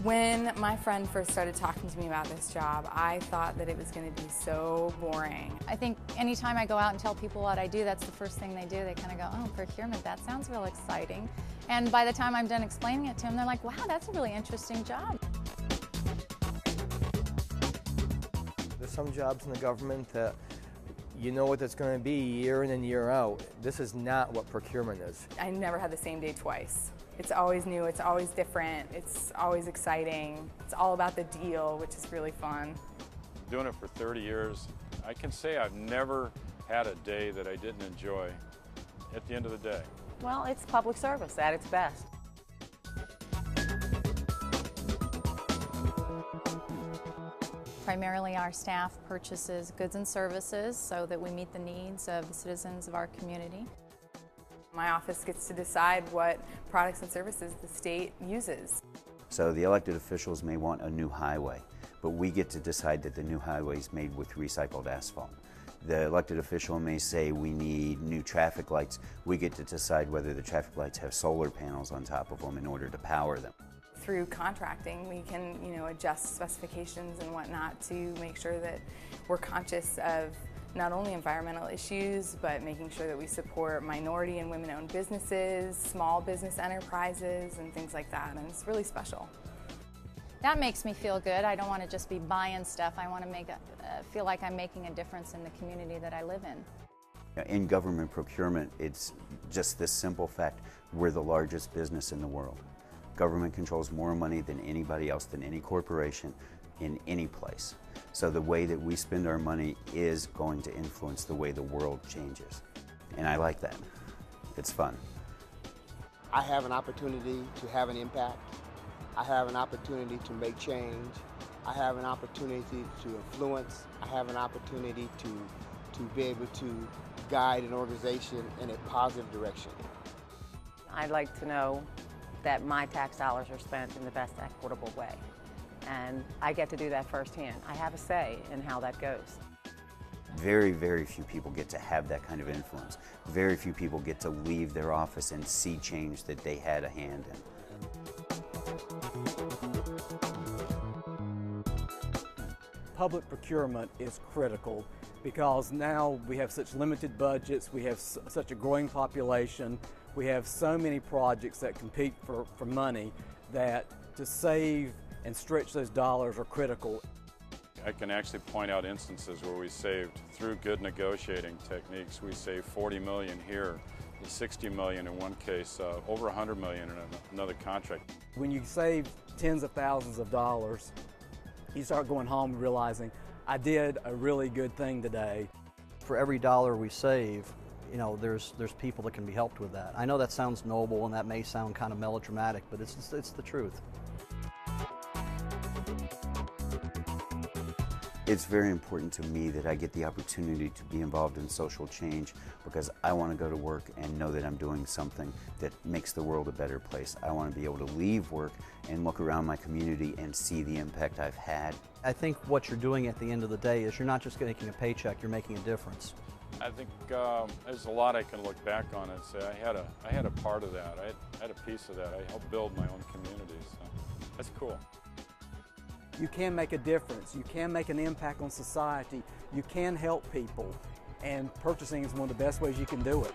When my friend first started talking to me about this job, I thought that it was going to be so boring. I think anytime I go out and tell people what I do, that's the first thing they do. They kind of go, oh, procurement, that sounds real exciting. And by the time I'm done explaining it to them, they're like, wow, that's a really interesting job. There's some jobs in the government that you know what it's going to be year in and year out. This is not what procurement is. I never had the same day twice. It's always new, it's always different, it's always exciting. It's all about the deal, which is really fun. Doing it for 30 years, I can say I've never had a day that I didn't enjoy at the end of the day. Well, it's public service at its best. Primarily our staff purchases goods and services so that we meet the needs of the citizens of our community. My office gets to decide what products and services the state uses. So the elected officials may want a new highway, but we get to decide that the new highway is made with recycled asphalt. The elected official may say we need new traffic lights. We get to decide whether the traffic lights have solar panels on top of them in order to power them. Through contracting, we can, adjust specifications and whatnot to make sure that we're conscious of not only environmental issues, but making sure that we support minority and women-owned businesses, small business enterprises, and things like that, and it's really special. That makes me feel good. I don't want to just be buying stuff. I want to feel like I'm making a difference in the community that I live in. In government procurement, it's just this simple fact: we're the largest business in the world. Government controls more money than anybody else, than any corporation in any place. So the way that we spend our money is going to influence the way the world changes. And I like that. It's fun. I have an opportunity to have an impact. I have an opportunity to make change. I have an opportunity to influence. I have an opportunity to be able to guide an organization in a positive direction. I'd like to know that my tax dollars are spent in the best equitable way. And I get to do that firsthand. I have a say in how that goes. Very, very few people get to have that kind of influence. Very few people get to leave their office and see change that they had a hand in. Public procurement is critical because now we have such limited budgets, we have such a growing population, we have so many projects that compete for money that to save and stretch those dollars are critical. I can actually point out instances where we saved, through good negotiating techniques, we saved $40 million here, $60 million in one case, over $100 million in another contract. When you save tens of thousands of dollars, you start going home and realizing, I did a really good thing today. For every dollar we save, there's people that can be helped with that. I know that sounds noble and that may sound kind of melodramatic, but it's the truth. It's very important to me that I get the opportunity to be involved in social change because I want to go to work and know that I'm doing something that makes the world a better place. I want to be able to leave work and look around my community and see the impact I've had. I think what you're doing at the end of the day is you're not just making a paycheck, you're making a difference. I think there's a lot I can look back on and say I had a part of that. I had a piece of that. I helped build my own community, so that's cool. You can make a difference. You can make an impact on society. You can help people, and purchasing is one of the best ways you can do it.